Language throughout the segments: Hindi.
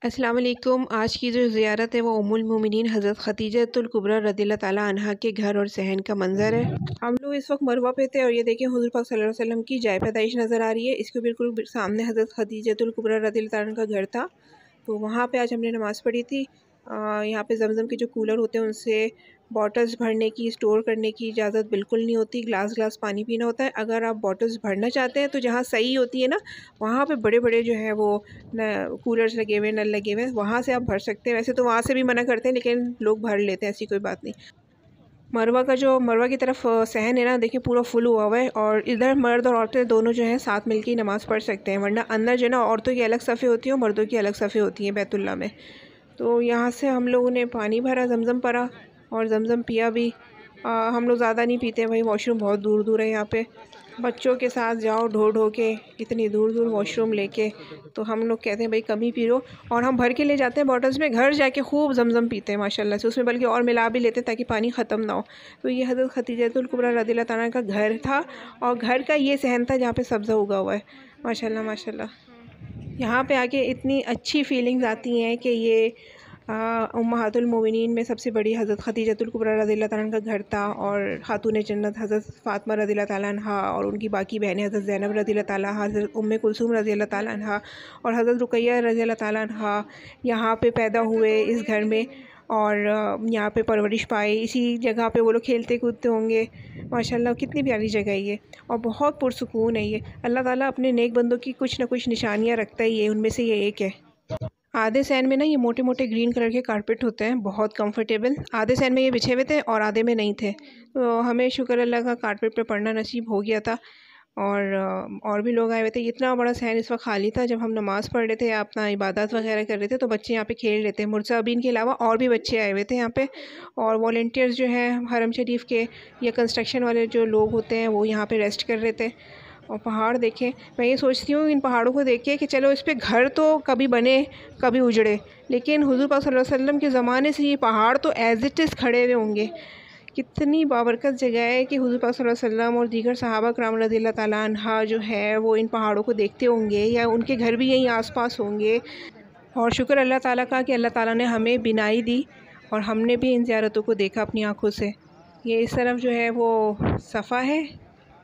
अस्सलाम वालेकुम। आज की जो ज़ियारत है वो उम्मुल मोमिनीन हज़रत ख़दीजतुल कुबरा रज़ियल्लाहु ताला अन्हा के घर और सहन का मंज़र है। हम लोग इस वक्त मरवा पे थे और ये देखिए हुज़ूर पाक सल्लल्लाहु अलैहि वसल्लम की जाए पैदाइश नज़र आ रही है। इसके बिल्कुल सामने हज़रत ख़दीजतुल कुबरा रज़ियल्लाहु ताला अन्हा का घर था, तो वहाँ पे आज हमने नमाज़ पढ़ी थी। यहाँ पे ज़मज़म के जो कूलर होते हैं उनसे बॉटल्स भरने की, स्टोर करने की इजाज़त बिल्कुल नहीं होती। ग्लास ग्लास पानी पीना होता है। अगर आप बॉटल्स भरना चाहते हैं तो जहाँ सही होती है ना, वहाँ पे बड़े बड़े जो है वो न कूलर्स लगे हुए, नल लगे हुए हैं, वहाँ से आप भर सकते हैं। वैसे तो वहाँ से भी मना करते हैं, लेकिन लोग भर लेते हैं, ऐसी कोई बात नहीं। मरवा की तरफ सहन है ना, देखिए पूरा फुल हुआ हुआ है और इधर मर्द और औरतें दोनों जो हैं साथ मिलकर ही नमाज़ पढ़ सकते हैं, वरना अंदर जो है ना औरतों की अलग सफ़े होती हैं और मर्दों की अलग सफ़े होती हैं बैतुल्ला में। तो यहाँ से हम लोगों ने पानी भरा, ज़मज़म पड़ा और ज़मज़म पिया भी। हम लोग ज़्यादा नहीं पीते भाई, वॉशरूम बहुत दूर दूर है यहाँ पे। बच्चों के साथ जाओ ढो ढो के इतनी दूर दूर वॉशरूम लेके, तो हम लोग कहते हैं भाई कम ही पी लो, और हम भर के ले जाते हैं बॉटल्स में। घर जाके खूब ज़मज़म पीते हैं माशाल्लाह से, उसमें बल्कि और मिला भी लेते हैं ताकि पानी ख़त्म ना हो। तो ये हज़रत ख़दीजतुल कुबरा रज़ियल्लाहु ताला का घर था और घर का ये सहन था जहाँ पे सब्ज़ा उगा हुआ है। माशाल्लाह माशाल्लाह। यहाँ पे आके इतनी अच्छी फीलिंग्स आती हैं कि ये उम्महातुल मोमिनीन में सबसे बड़ी हज़रत ख़दीजतुल कुबरा रज़ियल्लाहु ताला का घर था, और खातून जन्नत हज़रत फ़ातिमा रज़ियल्लाहु ताला अन्हा और उनकी बाकी बहनें हज़रत ज़ैनब रज़ियल्लाहु ताला, हज़रत उम्मे कुलसूम रज़ियल्लाहु ताला अन्हा और हज़रत रुक़ैया रज़ियल्लाहु ताला अन्हा यहाँ पे पैदा हुए इस घर में, और यहाँ पे परवरिश पाई। इसी जगह पे वो लोग खेलते कूदते होंगे। माशाल्लाह कितनी प्यारी जगह है ये, और बहुत पुरसुकून है ये। अल्लाह ताला अपने नेक बंदों की कुछ ना कुछ निशानियाँ रखता ही है, उनमें से ये एक है। आधे सैन में ना ये मोटे मोटे ग्रीन कलर के कारपेट होते हैं, बहुत कंफर्टेबल। आधे सैन में ये बिछे हुए थे और आधे में नहीं थे, तो हमें शुक्र अल्लाह का कारपेट पे पढ़ना नसीब हो गया था। और भी लोग आए हुए थे। इतना बड़ा सहन इस वक्त खाली था। जब हम नमाज़ पढ़ रहे थे या अपना इबादत वगैरह कर रहे थे तो बच्चे यहाँ पे खेल रहे थे। मुर्साबीन के अलावा और भी बच्चे आए हुए थे यहाँ पे, और वॉलंटियर्स जो हैं हरम शरीफ के या कंस्ट्रक्शन वाले जो लोग होते हैं वो यहाँ पे रेस्ट कर रहे थे। और पहाड़ देखें, मैं ये सोचती हूँ इन पहाड़ों को देख के कि चलो इस पे घर तो कभी बने कभी उजड़े, लेकिन हुज़ूर पाक सल्लल्लाहु अलैहि वसल्लम के ज़माने से ये पहाड़ तो एज़ इट इज़ खड़े हुए होंगे। कितनी बाबरकत जगह है कि हुज़ूर पाक सल्लल्लाहु अलैहि वसल्लम और दीगर सहाबा कराम रज़ियल्लाहु ताला अन्हा जो है वो इन पहाड़ों को देखते होंगे या उनके घर भी यहीं आसपास होंगे। और शुक्र अल्लाह ताला का कि अल्लाह ताला ने हमें बिनाई दी और हमने भी इन ज़ियारतों को देखा अपनी आँखों से। ये इस तरफ जो है वो सफ़ा है,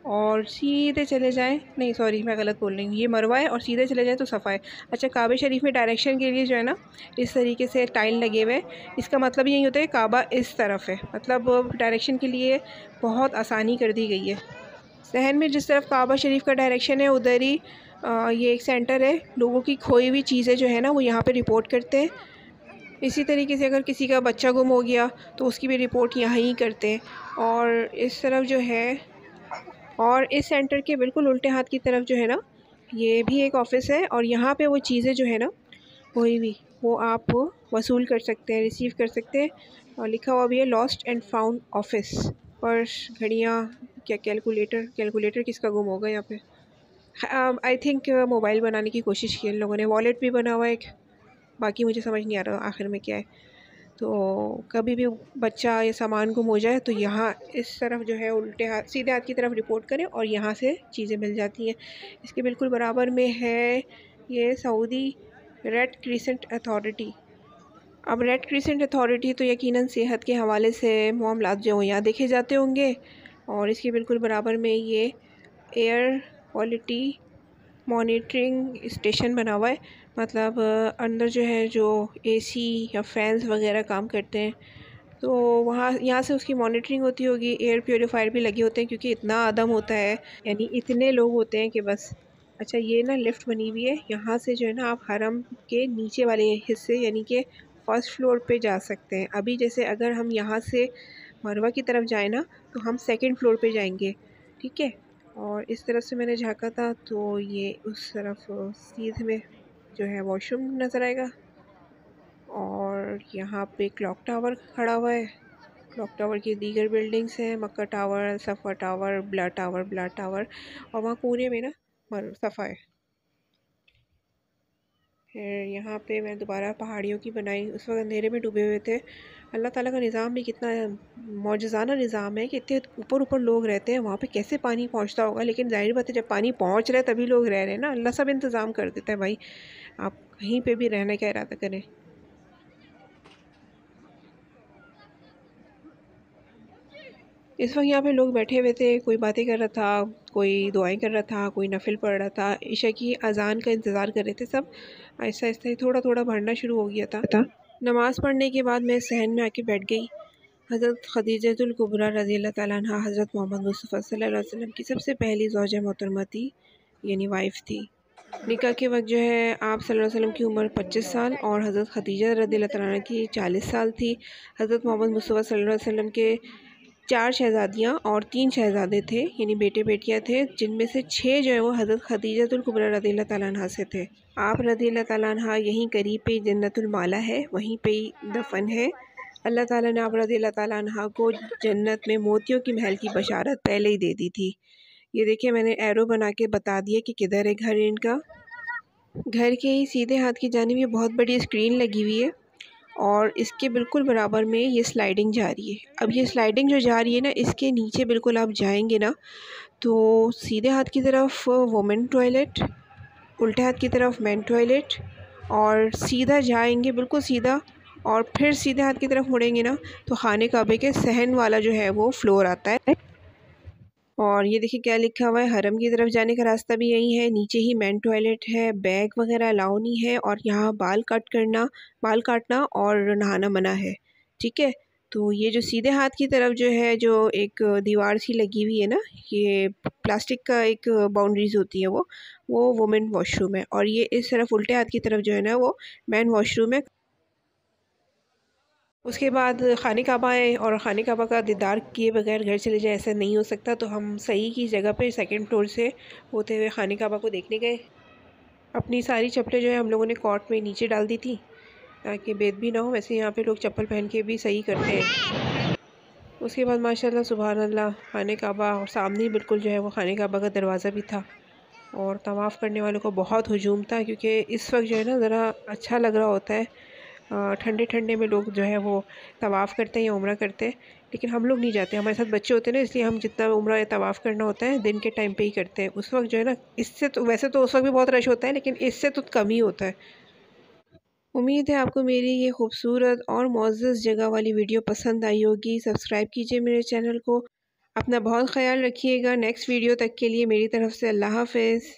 और सीधे चले जाएं, नहीं सॉरी मैं गलत बोल रही हूँ, ये मरवा है और सीधे चले जाएं तो सफ़ा है। अच्छा, काबा शरीफ में डायरेक्शन के लिए जो है ना इस तरीके से टाइल लगे हुए हैं। इसका मतलब यही होता है काबा इस तरफ है, मतलब डायरेक्शन के लिए बहुत आसानी कर दी गई है। सहन में जिस तरफ काबा शरीफ का डायरेक्शन है उधर ही ये एक सेंटर है। लोगों की खोई हुई चीज़ें जो है ना वो यहाँ पे रिपोर्ट करते हैं। इसी तरीके से अगर किसी का बच्चा गुम हो गया तो उसकी भी रिपोर्ट यहाँ ही करते हैं। और इस तरफ जो है, और इस सेंटर के बिल्कुल उल्टे हाथ की तरफ जो है ना ये भी एक ऑफ़िस है, और यहाँ पे वो चीज़ें जो है ना कोई भी वो आप वसूल कर सकते हैं, रिसीव कर सकते हैं। और लिखा हुआ भी है lost and found office. Purse, घड़ियाँ, क्या कैलकुलेटर किसका गुम होगा यहाँ पे। आई थिंक मोबाइल बनाने की कोशिश की इन लोगों ने। वॉलेट भी बना हुआ है एक, बाकी मुझे समझ नहीं आ रहा आखिर में क्या है। तो कभी भी बच्चा या सामान गुम हो जाए तो यहाँ इस तरफ जो है उल्टे हाथ सीधे हाथ की तरफ रिपोर्ट करें और यहाँ से चीज़ें मिल जाती हैं। इसके बिल्कुल बराबर में है ये सऊदी रेड क्रिसेंट अथॉरिटी। अब रेड क्रिसेंट अथॉरिटी तो यकीनन सेहत के हवाले से मामलात जो यहाँ देखे जाते होंगे, और इसके बिल्कुल बराबर में ये एयर क्वालिटी मॉनिटरिंग स्टेशन बना हुआ है। मतलब अंदर जो है जो एसी या फैंस वगैरह काम करते हैं तो वहाँ यहाँ से उसकी मॉनिटरिंग होती होगी। एयर प्योरीफायर भी लगे होते हैं क्योंकि इतना आदम होता है, यानी इतने लोग होते हैं कि बस। अच्छा, ये ना लिफ्ट बनी हुई है, यहाँ से जो है ना आप हरम के नीचे वाले हिस्से यानी कि फर्स्ट फ्लोर पे जा सकते हैं। अभी जैसे अगर हम यहाँ से मरवा की तरफ जाए ना तो हम सेकंड फ्लोर पे जाएंगे, ठीक है। और इस तरफ से मैंने झाँका था तो ये उस तरफ सीधे में जो है वॉशरूम नज़र आएगा। और यहाँ पे क्लॉक टावर खड़ा हुआ है। क्लॉक टावर की दीगर बिल्डिंग्स हैं, मक्का टावर, सफ़ा टावर, ब्ला टावर, और वहाँ कोने में ना सफ़ा है। फिर यहाँ पे मैं दोबारा पहाड़ियों की बनाई, उस वक्त अंधेरे में डूबे हुए थे। अल्लाह ताला का निज़ाम भी कितना मौजज़ाना निज़ाम है कि इतने ऊपर ऊपर लोग रहते हैं, वहाँ पे कैसे पानी पहुँचता होगा। लेकिन जाहिर बात है जब पानी पहुँच रहा है तभी लोग रह रहे हैं ना, अल्लाह सब इंतज़ाम कर देता है भाई। आप कहीं पे भी रहने का इरादा करें। इस वक्त यहाँ पे लोग बैठे हुए थे, कोई बातें कर रहा था, कोई दुआएं कर रहा था, कोई नफिल पढ़ रहा था, ईशा की अजान का इंतज़ार कर रहे थे सब। आहिस्ता आहिस्ता थोड़ा थोड़ा बढ़ना शुरू हो गया था। नमाज़ पढ़ने के बाद मैं सहन में आके बैठ गई। हज़रत खदीजतुल कुबरा रज़ी अल्लाह ताला अन्हा हज़रत मोहम्मद मुस्तफ़ा सल्लल्लाहु अलैहि वसल्लम की सबसे पहली ज़ौजा मोहतरमा थी, यानी वाइफ थी। निकाह के वक्त जो है आप सल्लल्लाहु अलैहि वसल्लम की उम्र 25 साल और हज़रत खदीजा रज़ी अल्लाह ताला अन्हा की 40 साल थी। हज़रत मोहम्मद मुस्तफ़ा सल्लल्लाहु अलैहि वसल्लम के 4 शहज़ादियाँ और 3 शहज़ादे थे, यानी बेटे बेटियाँ थे, जिनमें से 6 जो है वो हज़रत खदीजतुल कुबरा रज़ी अल्लाह ताला अन्हा से थे। आप रज़ी अल्लाह ताला अन्हा यहीं करीब पे जन्नतुल माला है, वहीं पे ही दफन है। अल्लाह ताला ने आप रज़ी अल्लाह ताला अन्हा को जन्नत में मोतियों की महल की बशारत पहले ही दे दी थी। ये देखिए मैंने एरो बना के बता दिया कि किधर है घर इनका। घर के ही सीधे हाथ की जानिब ये बहुत बड़ी स्क्रीन लगी हुई है और इसके बिल्कुल बराबर में ये स्लाइडिंग जा रही है। अब ये स्लाइडिंग जो जा रही है ना, इसके नीचे बिल्कुल आप जाएंगे ना तो सीधे हाथ की तरफ वुमेन टॉयलेट, उल्टे हाथ की तरफ मेन टॉयलेट, और सीधा जाएंगे बिल्कुल सीधा और फिर सीधे हाथ की तरफ मुड़ेंगे ना तो खाने काबे के सहन वाला जो है वो फ्लोर आता है। और ये देखिए क्या लिखा हुआ है, हरम की तरफ जाने का रास्ता भी यही है, नीचे ही मेन टॉयलेट है, बैग वगैरह अलाउ नहीं है और यहाँ बाल काटना और नहाना मना है। ठीक है, तो ये जो सीधे हाथ की तरफ जो है, जो एक दीवार सी लगी हुई है ना, ये प्लास्टिक का एक बाउंड्रीज होती है, वो वुमेन वॉशरूम है। और ये इस तरफ उल्टे हाथ की तरफ जो है ना वो मेन वॉशरूम है। उसके बाद खाने काबा आए और खाने काबा का दीदार किए बगैर घर चले जाए ऐसा नहीं हो सकता, तो हम सही की जगह पे सेकंड फ्लोर से होते हुए खाने काबा को देखने गए। अपनी सारी चप्पलें जो है हम लोगों ने कॉट में नीचे डाल दी थी ताकि बेद भी ना हो। वैसे यहाँ पे लोग चप्पल पहन के भी सही करते हैं। उसके बाद माशाल्लाह सुभान अल्लाह खाने काबा और सामने ही बिल्कुल जो है वो खाने काबा का दरवाज़ा भी था और तवाफ़ करने वालों को बहुत हुजूम था, क्योंकि इस वक्त जो है ना ज़रा अच्छा लग रहा होता है। ठंडे ठंडे में लोग जो है वो तवाफ़ करते हैं या उम्रा करते हैं, लेकिन हम लोग नहीं जाते, हमारे साथ बच्चे होते हैं ना, इसलिए हम जितना उम्रा या तवाफ़ करना होता है दिन के टाइम पे ही करते हैं। उस वक्त जो है ना, इससे तो वैसे तो उस वक्त भी बहुत रश होता है लेकिन इससे तो कम ही होता है। उम्मीद है आपको मेरी ये खूबसूरत और मुअज़्ज़ज़ जगह वाली वीडियो पसंद आई होगी। सब्सक्राइब कीजिए मेरे चैनल को। अपना बहुत ख्याल रखिएगा। नेक्स्ट वीडियो तक के लिए मेरी तरफ़ से अल्लाह हाफ़िज़।